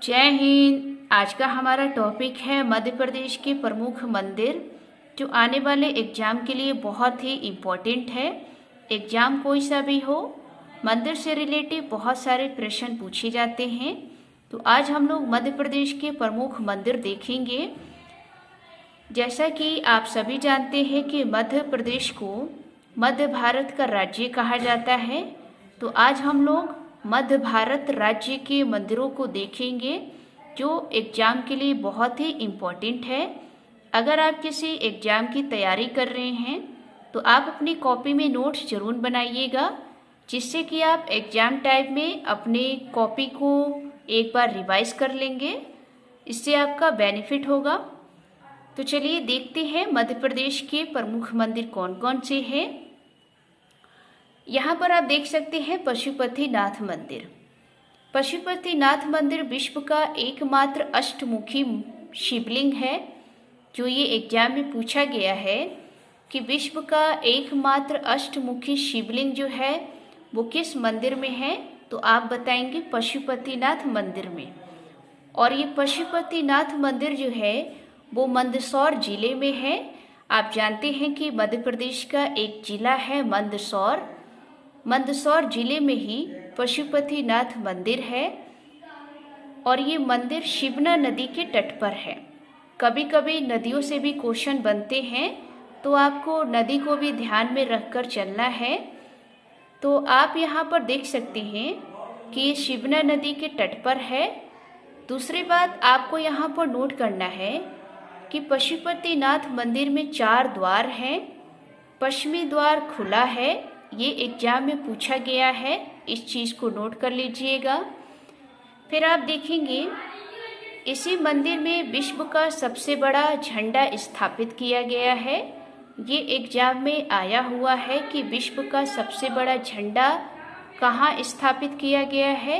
जय हिंद। आज का हमारा टॉपिक है मध्य प्रदेश के प्रमुख मंदिर, जो आने वाले एग्जाम के लिए बहुत ही इम्पोर्टेंट है। एग्जाम कोई सा भी हो, मंदिर से रिलेटेड बहुत सारे प्रश्न पूछे जाते हैं। तो आज हम लोग मध्य प्रदेश के प्रमुख मंदिर देखेंगे। जैसा कि आप सभी जानते हैं कि मध्य प्रदेश को मध्य भारत का राज्य कहा जाता है। तो आज हम लोग मध्य भारत राज्य के मंदिरों को देखेंगे, जो एग्जाम के लिए बहुत ही इम्पोर्टेंट है। अगर आप किसी एग्जाम की तैयारी कर रहे हैं तो आप अपनी कॉपी में नोट्स जरूर बनाइएगा, जिससे कि आप एग्जाम टाइम में अपने कॉपी को एक बार रिवाइज कर लेंगे। इससे आपका बेनिफिट होगा। तो चलिए देखते हैं मध्य प्रदेश के प्रमुख मंदिर कौन कौन से हैं। यहाँ पर आप देख सकते हैं पशुपतिनाथ मंदिर। पशुपतिनाथ मंदिर विश्व का एकमात्र अष्टमुखी शिवलिंग है। जो ये एग्जाम में पूछा गया है कि विश्व का एकमात्र अष्टमुखी शिवलिंग जो है वो किस मंदिर में है, तो आप बताएंगे पशुपतिनाथ मंदिर में। और ये पशुपतिनाथ मंदिर जो है वो मंदसौर जिले में है। आप जानते हैं कि मध्य प्रदेश का एक जिला है मंदसौर। मंदसौर जिले में ही पशुपतिनाथ मंदिर है और ये मंदिर शिवना नदी के तट पर है। कभी कभी नदियों से भी क्वेश्चन बनते हैं, तो आपको नदी को भी ध्यान में रखकर चलना है। तो आप यहाँ पर देख सकते हैं कि ये शिवना नदी के तट पर है। दूसरी बात आपको यहाँ पर नोट करना है कि पशुपतिनाथ मंदिर में 4 द्वार हैं। पश्चिमी द्वार खुला है, ये एग्जाम में पूछा गया है, इस चीज़ को नोट कर लीजिएगा। फिर आप देखेंगे इसी मंदिर में विश्व का सबसे बड़ा झंडा स्थापित किया गया है। ये एग्जाम में आया हुआ है कि विश्व का सबसे बड़ा झंडा कहाँ स्थापित किया गया है।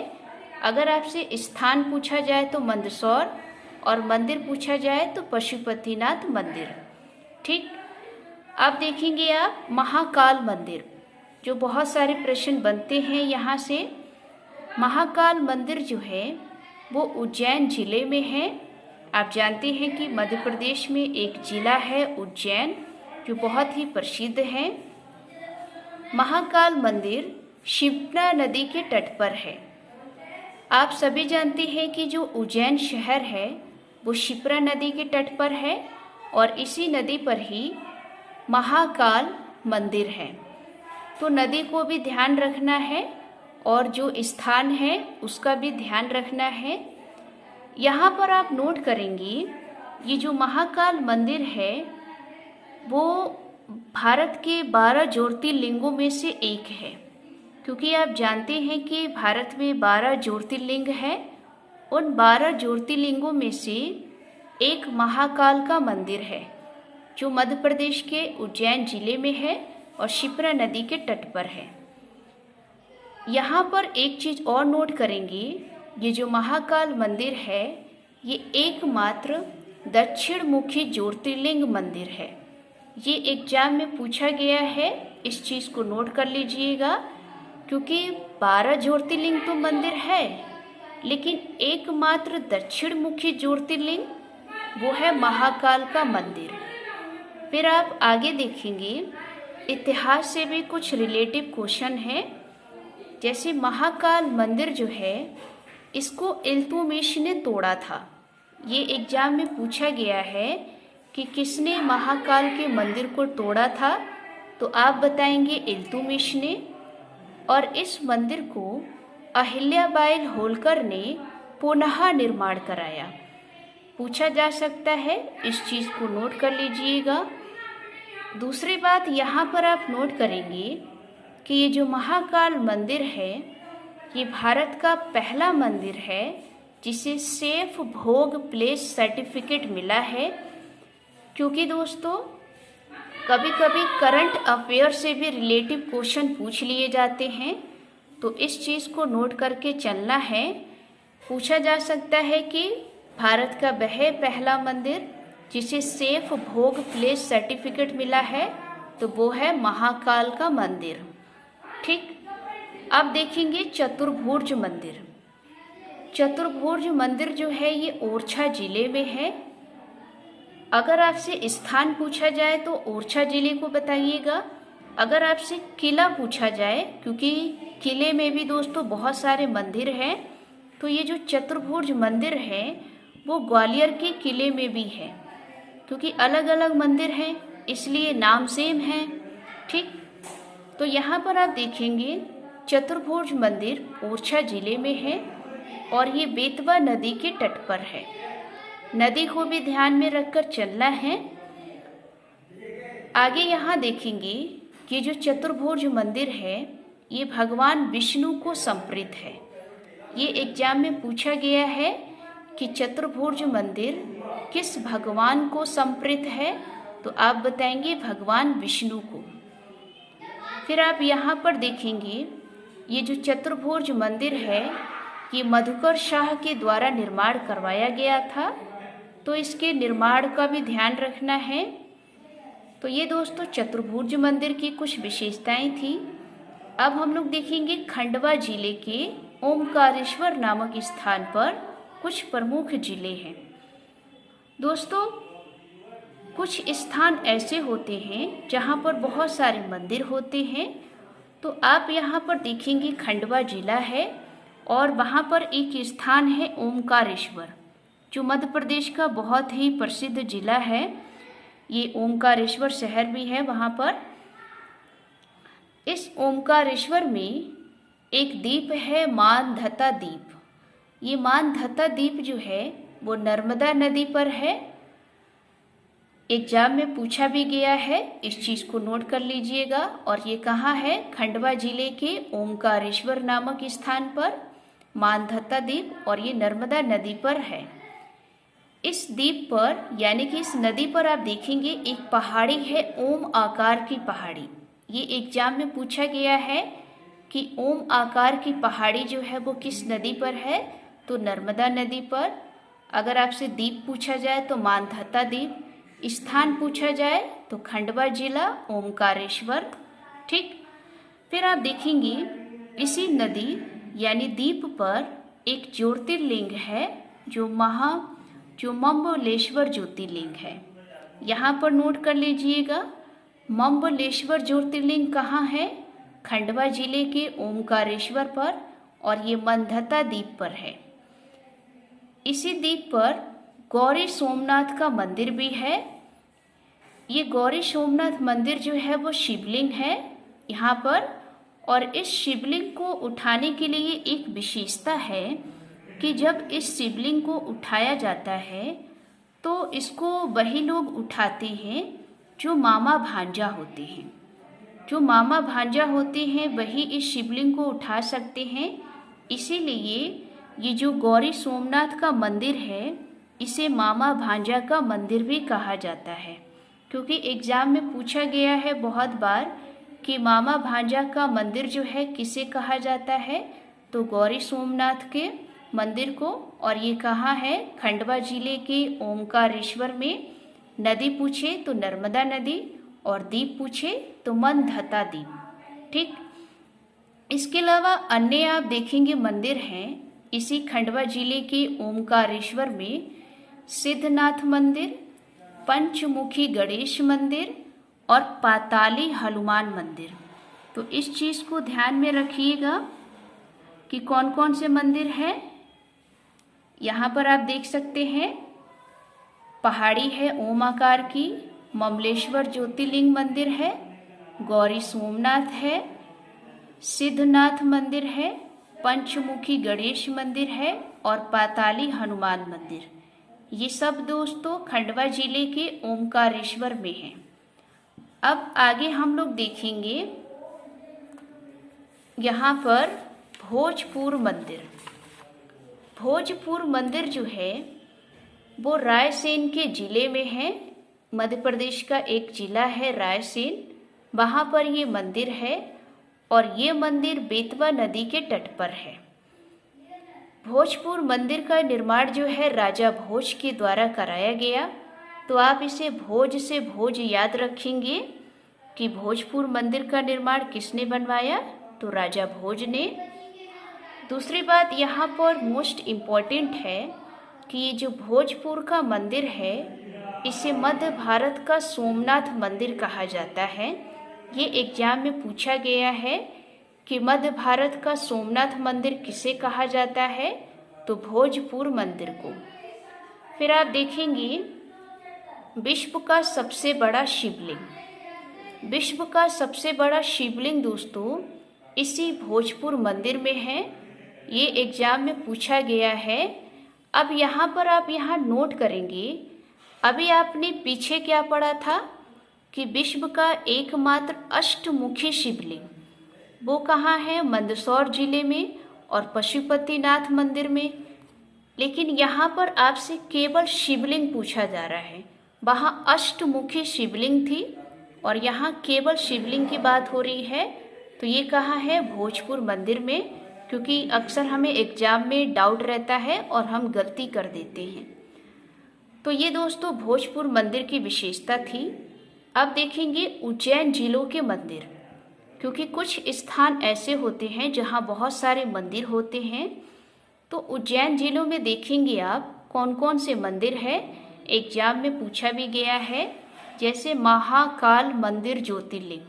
अगर आपसे स्थान पूछा जाए तो मंदसौर, और मंदिर पूछा जाए तो पशुपतिनाथ मंदिर। ठीक, अब देखेंगे आप महाकाल मंदिर, जो बहुत सारे प्रश्न बनते हैं यहाँ से। महाकाल मंदिर जो है वो उज्जैन जिले में है। आप जानते हैं कि मध्य प्रदेश में एक जिला है उज्जैन, जो बहुत ही प्रसिद्ध है। महाकाल मंदिर शिप्रा नदी के तट पर है। आप सभी जानते हैं कि जो उज्जैन शहर है वो शिप्रा नदी के तट पर है और इसी नदी पर ही महाकाल मंदिर है। तो नदी को भी ध्यान रखना है और जो स्थान है उसका भी ध्यान रखना है। यहाँ पर आप नोट करेंगे ये जो महाकाल मंदिर है वो भारत के 12 ज्योतिर्लिंगों में से एक है। क्योंकि आप जानते हैं कि भारत में 12 ज्योतिर्लिंग है। उन 12 ज्योतिर्लिंगों में से एक महाकाल का मंदिर है, जो मध्य प्रदेश के उज्जैन जिले में है और शिप्रा नदी के तट पर है। यहाँ पर एक चीज़ और नोट करेंगे, ये जो महाकाल मंदिर है ये एकमात्र दक्षिण मुखी ज्योतिर्लिंग मंदिर है। ये एग्जाम में पूछा गया है, इस चीज़ को नोट कर लीजिएगा। क्योंकि 12 ज्योतिर्लिंग तो मंदिर है, लेकिन एकमात्र दक्षिण मुखी ज्योतिर्लिंग वो है महाकाल का मंदिर। फिर आप आगे देखेंगे इतिहास से भी कुछ रिलेटिव क्वेश्चन है। जैसे महाकाल मंदिर जो है इसको इल्तुतमिश ने तोड़ा था। ये एग्जाम में पूछा गया है कि किसने महाकाल के मंदिर को तोड़ा था, तो आप बताएंगे इल्तुतमिश ने। और इस मंदिर को अहिल्याबाई होलकर ने पुनः निर्माण कराया। पूछा जा सकता है, इस चीज़ को नोट कर लीजिएगा। दूसरी बात यहाँ पर आप नोट करेंगे कि ये जो महाकाल मंदिर है ये भारत का पहला मंदिर है जिसे सेफ भोग प्लेस सर्टिफिकेट मिला है। क्योंकि दोस्तों कभी कभी करंट अफेयर से भी रिलेटिव क्वेश्चन पूछ लिए जाते हैं, तो इस चीज़ को नोट करके चलना है। पूछा जा सकता है कि भारत का वह पहला मंदिर जिसे सेफ भोग प्लेस सर्टिफिकेट मिला है, तो वो है महाकाल का मंदिर। ठीक, अब देखेंगे चतुर्भुज मंदिर। चतुर्भुज मंदिर जो है ये ओरछा जिले में है। अगर आपसे स्थान पूछा जाए तो ओरछा जिले को बताइएगा। अगर आपसे किला पूछा जाए, क्योंकि किले में भी दोस्तों बहुत सारे मंदिर हैं, तो ये जो चतुर्भुज मंदिर है वो ग्वालियर के किले में भी है। क्योंकि अलग अलग मंदिर हैं इसलिए नाम सेम है। ठीक, तो यहाँ पर आप देखेंगे चतुर्भुज मंदिर ओरछा जिले में है और ये बेतवा नदी के तट पर है। नदी को भी ध्यान में रखकर चलना है। आगे यहाँ देखेंगे कि जो चतुर्भुज मंदिर है ये भगवान विष्णु को समर्पित है। ये एग्जाम में पूछा गया है कि चतुर्भुज मंदिर किस भगवान को समर्पित है, तो आप बताएंगे भगवान विष्णु को। फिर आप यहाँ पर देखेंगे ये जो चतुर्भुज मंदिर है ये मधुकर शाह के द्वारा निर्माण करवाया गया था, तो इसके निर्माण का भी ध्यान रखना है। तो ये दोस्तों चतुर्भुज मंदिर की कुछ विशेषताएं थी। अब हम लोग देखेंगे खंडवा जिले के ओमकारेश्वर नामक स्थान पर कुछ प्रमुख जिले हैं। दोस्तों कुछ स्थान ऐसे होते हैं जहाँ पर बहुत सारे मंदिर होते हैं, तो आप यहाँ पर देखेंगे खंडवा जिला है और वहाँ पर एक स्थान है ओमकारेश्वर, जो मध्य प्रदेश का बहुत ही प्रसिद्ध जिला है। ये ओमकारेश्वर शहर भी है वहाँ पर। इस ओमकारेश्वर में एक द्वीप है मानधता द्वीप। ये मानधता द्वीप जो है वो नर्मदा नदी पर है। एग्जाम में पूछा भी गया है, इस चीज़ को नोट कर लीजिएगा। और ये कहाँ है? खंडवा जिले के ओमकारेश्वर नामक स्थान पर मानधता द्वीप, और ये नर्मदा नदी पर है। इस द्वीप पर यानी कि इस नदी पर आप देखेंगे एक पहाड़ी है, ओम आकार की पहाड़ी। ये एग्जाम में पूछा गया है कि ओम आकार की पहाड़ी जो है वो किस नदी पर है, तो नर्मदा नदी पर। अगर आपसे द्वीप पूछा जाए तो मानधता द्वीप, स्थान पूछा जाए तो खंडवा जिला ओमकारेश्वर। ठीक, फिर आप देखेंगे इसी नदी यानी द्वीप पर एक ज्योतिर्लिंग है जो मम्बलेश्वर ज्योतिर्लिंग है। यहाँ पर नोट कर लीजिएगा, मम्बलेश्वर ज्योतिर्लिंग कहाँ है? खंडवा जिले के ओमकारेश्वर पर, और ये मानधता द्वीप पर है। इसी द्वीप पर गौरी सोमनाथ का मंदिर भी है। ये गौरी सोमनाथ मंदिर जो है वो शिवलिंग है यहाँ पर, और इस शिवलिंग को उठाने के लिए एक विशेषता है कि जब इस शिवलिंग को उठाया जाता है तो इसको वही लोग उठाते हैं जो मामा भांजा होते हैं। जो मामा भांजा होते हैं वही इस शिवलिंग को उठा सकते हैं। इसीलिए ये जो गौरी सोमनाथ का मंदिर है इसे मामा भांजा का मंदिर भी कहा जाता है, क्योंकि एग्जाम में पूछा गया है बहुत बार कि मामा भांजा का मंदिर जो है किसे कहा जाता है, तो गौरी सोमनाथ के मंदिर को। और ये कहाँ है? खंडवा जिले के ओमकारेश्वर में। नदी पूछे तो नर्मदा नदी, और द्वीप पूछे तो मानधता द्वीप। ठीक, इसके अलावा अन्य आप देखेंगे मंदिर हैं इसी खंडवा जिले के ओमकारेश्वर में। सिद्धनाथ मंदिर, पंचमुखी गणेश मंदिर और पाताली हनुमान मंदिर। तो इस चीज़ को ध्यान में रखिएगा कि कौन कौन से मंदिर हैं। यहाँ पर आप देख सकते हैं पहाड़ी है ओम आकार की, ममलेश्वर ज्योतिर्लिंग मंदिर है, गौरी सोमनाथ है, सिद्धनाथ मंदिर है, पंचमुखी गणेश मंदिर है और पाताली हनुमान मंदिर। ये सब दोस्तों खंडवा जिले के ओमकारेश्वर में है। अब आगे हम लोग देखेंगे यहाँ पर भोजपुर मंदिर। भोजपुर मंदिर जो है वो रायसेन के जिले में है। मध्य प्रदेश का एक जिला है रायसेन, वहाँ पर ये मंदिर है और ये मंदिर बेतवा नदी के तट पर है। भोजपुर मंदिर का निर्माण जो है राजा भोज के द्वारा कराया गया, तो आप इसे भोज से भोज याद रखेंगे कि भोजपुर मंदिर का निर्माण किसने बनवाया, तो राजा भोज ने। दूसरी बात यहाँ पर मोस्ट इम्पॉर्टेंट है कि ये जो भोजपुर का मंदिर है इसे मध्य भारत का सोमनाथ मंदिर कहा जाता है। ये एग्जाम में पूछा गया है कि मध्य भारत का सोमनाथ मंदिर किसे कहा जाता है, तो भोजपुर मंदिर को। फिर आप देखेंगे विश्व का सबसे बड़ा शिवलिंग। विश्व का सबसे बड़ा शिवलिंग दोस्तों इसी भोजपुर मंदिर में है। ये एग्जाम में पूछा गया है। अब यहाँ पर आप नोट करेंगे, अभी आपने पीछे क्या पढ़ा था कि विश्व का एकमात्र अष्टमुखी शिवलिंग वो कहाँ है, मंदसौर जिले में और पशुपतिनाथ मंदिर में। लेकिन यहाँ पर आपसे केवल शिवलिंग पूछा जा रहा है। वहाँ अष्टमुखी शिवलिंग थी और यहाँ केवल शिवलिंग की बात हो रही है। तो ये कहाँ है, भोजपुर मंदिर में, क्योंकि अक्सर हमें एग्जाम में डाउट रहता है और हम गलती कर देते हैं। तो ये दोस्तों भोजपुर मंदिर की विशेषता थी। अब देखेंगे उज्जैन जिलों के मंदिर, क्योंकि कुछ स्थान ऐसे होते हैं जहाँ बहुत सारे मंदिर होते हैं। तो उज्जैन जिलों में देखेंगे आप कौन कौन से मंदिर है, एग्जाम में पूछा भी गया है। जैसे महाकाल मंदिर ज्योतिर्लिंग।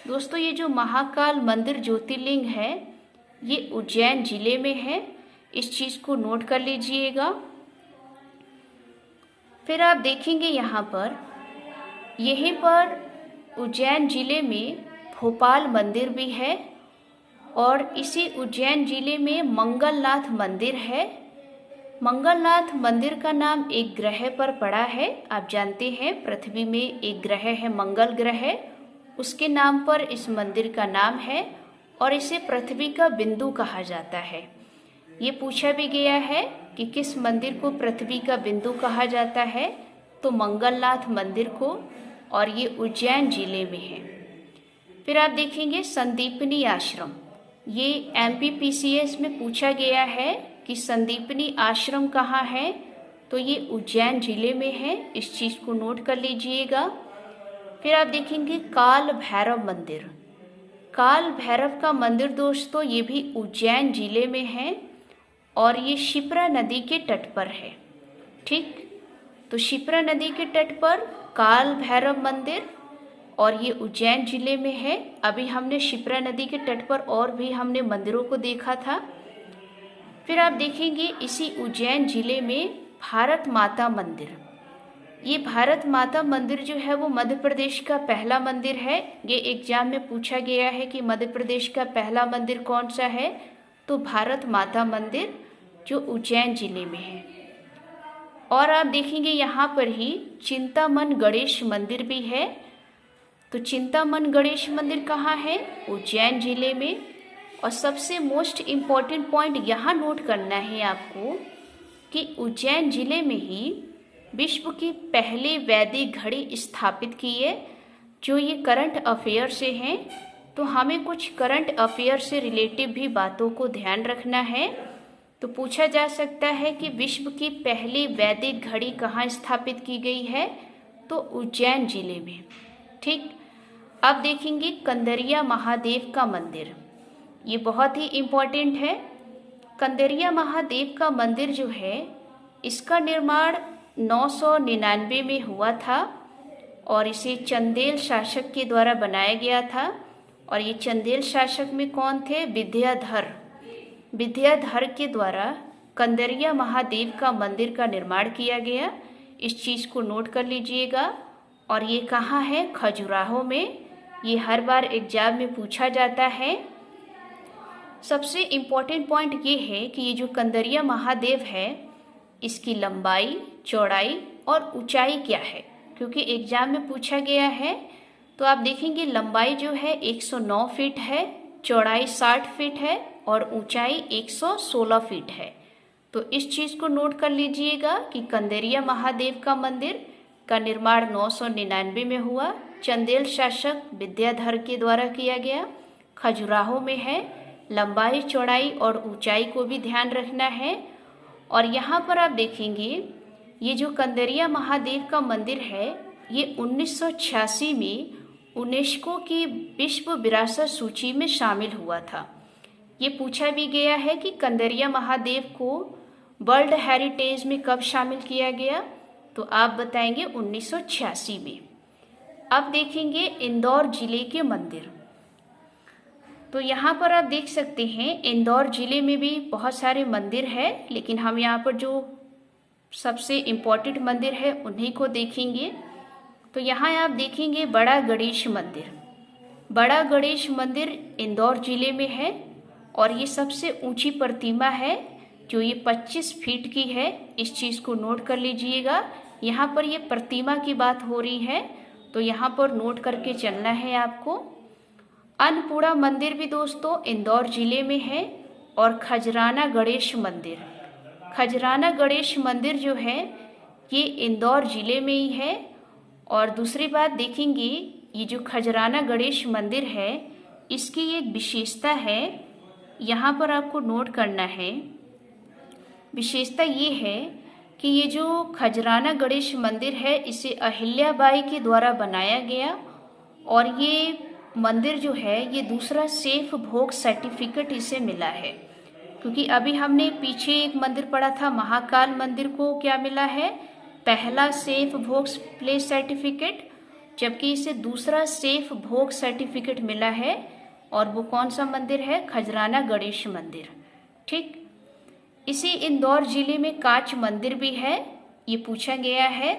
दोस्तों ये जो महाकाल मंदिर ज्योतिर्लिंग है ये उज्जैन जिले में है, इस चीज़ को नोट कर लीजिएगा। फिर आप देखेंगे यहाँ पर यहीं पर उज्जैन जिले में भोपाल मंदिर भी है और इसी उज्जैन जिले में मंगलनाथ मंदिर है। मंगलनाथ मंदिर का नाम एक ग्रह पर पड़ा है। आप जानते हैं पृथ्वी में एक ग्रह है मंगल ग्रह, उसके नाम पर इस मंदिर का नाम है और इसे पृथ्वी का बिंदु कहा जाता है। ये पूछा भी गया है कि किस मंदिर को पृथ्वी का बिंदु कहा जाता है, तो मंगलनाथ मंदिर को, और ये उज्जैन जिले में है। फिर आप देखेंगे संदीपनी आश्रम। ये MPPCS में पूछा गया है कि संदीपनी आश्रम कहाँ है, तो ये उज्जैन जिले में है, इस चीज़ को नोट कर लीजिएगा। फिर आप देखेंगे काल भैरव मंदिर। काल भैरव का मंदिर दोस्तों ये भी उज्जैन जिले में है और ये शिप्रा नदी के तट पर है। ठीक, तो शिप्रा नदी के तट पर काल भैरव मंदिर और ये उज्जैन जिले में है। अभी हमने शिप्रा नदी के तट पर और भी हमने मंदिरों को देखा था। फिर आप देखेंगे इसी उज्जैन जिले में भारत माता मंदिर। ये भारत माता मंदिर जो है वो मध्य प्रदेश का पहला मंदिर है। ये एग्जाम में पूछा गया है कि मध्य प्रदेश का पहला मंदिर कौन सा है, तो भारत माता मंदिर जो उज्जैन जिले में है। और आप देखेंगे यहाँ पर ही चिंतामन गणेश मंदिर भी है। तो चिंतामन गणेश मंदिर कहाँ है, उज्जैन जिले में। और सबसे मोस्ट इम्पॉर्टेंट पॉइंट यहाँ नोट करना है आपको कि उज्जैन जिले में ही विश्व की पहली वैदिक घड़ी स्थापित की है। जो ये करंट अफेयर से हैं, तो हमें कुछ करंट अफेयर से रिलेटिव भी बातों को ध्यान रखना है। तो पूछा जा सकता है कि विश्व की पहली वैदिक घड़ी कहाँ स्थापित की गई है, तो उज्जैन जिले में। ठीक, अब देखेंगे कंदरिया महादेव का मंदिर। ये बहुत ही इम्पोर्टेंट है। कंदरिया महादेव का मंदिर जो है इसका निर्माण 999 में हुआ था और इसे चंदेल शासक के द्वारा बनाया गया था। और ये चंदेल शासक में कौन थे, विद्याधर। विद्याधर के द्वारा कंदरिया महादेव का मंदिर का निर्माण किया गया, इस चीज़ को नोट कर लीजिएगा। और ये कहाँ है, खजुराहो में। ये हर बार एग्जाम में पूछा जाता है। सबसे इम्पोर्टेंट पॉइंट ये है कि ये जो कंदरिया महादेव है इसकी लंबाई, चौड़ाई और ऊंचाई क्या है, क्योंकि एग्जाम में पूछा गया है। तो आप देखेंगे लंबाई जो है 109 फीट है, चौड़ाई 60 फीट है और ऊंचाई 116 फीट है। तो इस चीज़ को नोट कर लीजिएगा कि कंदरिया महादेव का मंदिर का निर्माण 999 में हुआ, चंदेल शासक विद्याधर के द्वारा किया गया, खजुराहो में है। लंबाई, चौड़ाई और ऊंचाई को भी ध्यान रखना है। और यहाँ पर आप देखेंगे ये जो कंदरिया महादेव का मंदिर है ये 1986 में यूनेस्को की विश्व विरासत सूची में शामिल हुआ था। ये पूछा भी गया है कि कंदरिया महादेव को वर्ल्ड हेरिटेज में कब शामिल किया गया, तो आप बताएंगे 1986 में। अब देखेंगे इंदौर जिले के मंदिर। तो यहाँ पर आप देख सकते हैं इंदौर जिले में भी बहुत सारे मंदिर हैं, लेकिन हम यहाँ पर जो सबसे इम्पोर्टेंट मंदिर है उन्हीं को देखेंगे। तो यहाँ आप देखेंगे बड़ा गणेश मंदिर। बड़ा गणेश मंदिर इंदौर जिले में है और ये सबसे ऊंची प्रतिमा है, जो ये 25 फीट की है। इस चीज़ को नोट कर लीजिएगा। यहाँ पर ये प्रतिमा की बात हो रही है, तो यहाँ पर नोट करके चलना है आपको। अन्नपूर्णा मंदिर भी दोस्तों इंदौर जिले में है और खजराना गणेश मंदिर। खजराना गणेश मंदिर जो है ये इंदौर जिले में ही है। और दूसरी बात देखेंगे, ये जो खजराना गणेश मंदिर है इसकी एक विशेषता है, यहाँ पर आपको नोट करना है। विशेषता ये है कि ये जो खजराना गणेश मंदिर है इसे अहिल्याबाई के द्वारा बनाया गया और ये मंदिर जो है ये दूसरा सेफ भोग सर्टिफिकेट इसे मिला है। क्योंकि अभी हमने पीछे एक मंदिर पढ़ा था, महाकाल मंदिर को क्या मिला है, पहला सेफ भोग प्लेस सर्टिफिकेट, जबकि इसे दूसरा सेफ भोग सर्टिफिकेट मिला है। और वो कौन सा मंदिर है, खजराना गणेश मंदिर। ठीक, इसी इंदौर जिले में कांच मंदिर भी है, ये पूछा गया है।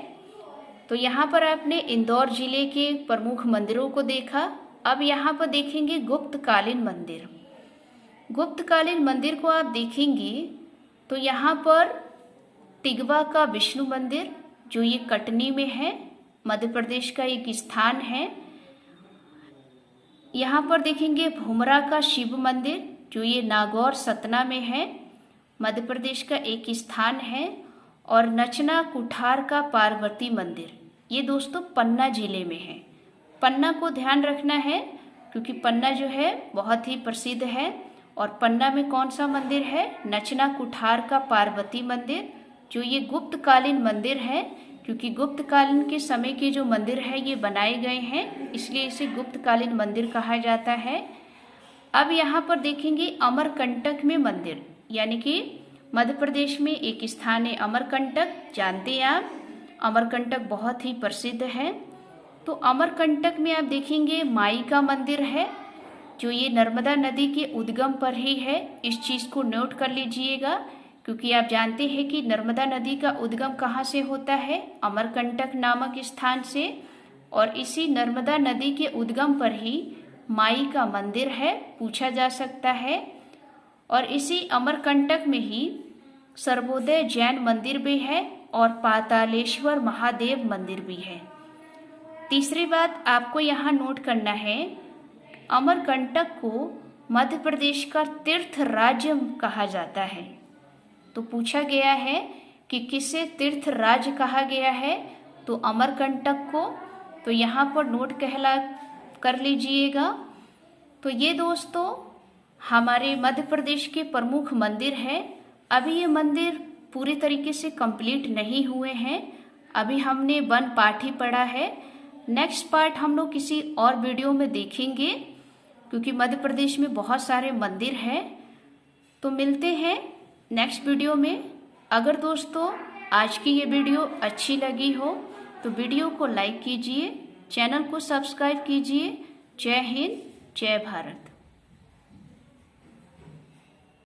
तो यहाँ पर आपने इंदौर जिले के प्रमुख मंदिरों को देखा। अब यहाँ पर देखेंगे गुप्तकालीन मंदिर। गुप्तकालीन मंदिर को आप देखेंगे तो यहाँ पर टिगवा का विष्णु मंदिर, जो ये कटनी में है, मध्य प्रदेश का एक स्थान है। यहाँ पर देखेंगे भुमरा का शिव मंदिर, जो ये नागौर सतना में है, मध्य प्रदेश का एक स्थान है। और नचना कुठार का पार्वती मंदिर, ये दोस्तों पन्ना जिले में है। पन्ना को ध्यान रखना है क्योंकि पन्ना जो है बहुत ही प्रसिद्ध है। और पन्ना में कौन सा मंदिर है, नचना कुठार का पार्वती मंदिर, जो ये गुप्तकालीन मंदिर है। क्योंकि गुप्तकालीन के समय के जो मंदिर है ये बनाए गए हैं, इसलिए इसे गुप्तकालीन मंदिर कहा जाता है। अब यहाँ पर देखेंगे अमरकंटक में मंदिर, यानी कि मध्य प्रदेश में एक स्थान है अमरकंटक, जानते हैं आप, अमरकंटक बहुत ही प्रसिद्ध है। तो अमरकंटक में आप देखेंगे माई का मंदिर है, जो ये नर्मदा नदी के उद्गम पर ही है। इस चीज़ को नोट कर लीजिएगा, क्योंकि आप जानते हैं कि नर्मदा नदी का उद्गम कहाँ से होता है, अमरकंटक नामक स्थान से। और इसी नर्मदा नदी के उद्गम पर ही माई का मंदिर है, पूछा जा सकता है। और इसी अमरकंटक में ही सर्वोदय जैन मंदिर भी है और पातालेश्वर महादेव मंदिर भी है। तीसरी बात आपको यहाँ नोट करना है, अमरकंटक को मध्य प्रदेश का तीर्थ राज्य कहा जाता है। तो पूछा गया है कि किसे तीर्थ राज्य कहा गया है, तो अमरकंटक को। तो यहाँ पर नोट कर लीजिएगा। तो ये दोस्तों हमारे मध्य प्रदेश के प्रमुख मंदिर हैं। अभी ये मंदिर पूरी तरीके से कंप्लीट नहीं हुए हैं, अभी हमने 1 पार्ट ही पढ़ा है। नेक्स्ट पार्ट हम लोग किसी और वीडियो में देखेंगे, क्योंकि मध्य प्रदेश में बहुत सारे मंदिर हैं। तो मिलते हैं नेक्स्ट वीडियो में। अगर दोस्तों आज की ये वीडियो अच्छी लगी हो तो वीडियो को लाइक कीजिए, चैनल को सब्सक्राइब कीजिए। जय हिंद, जय भारत।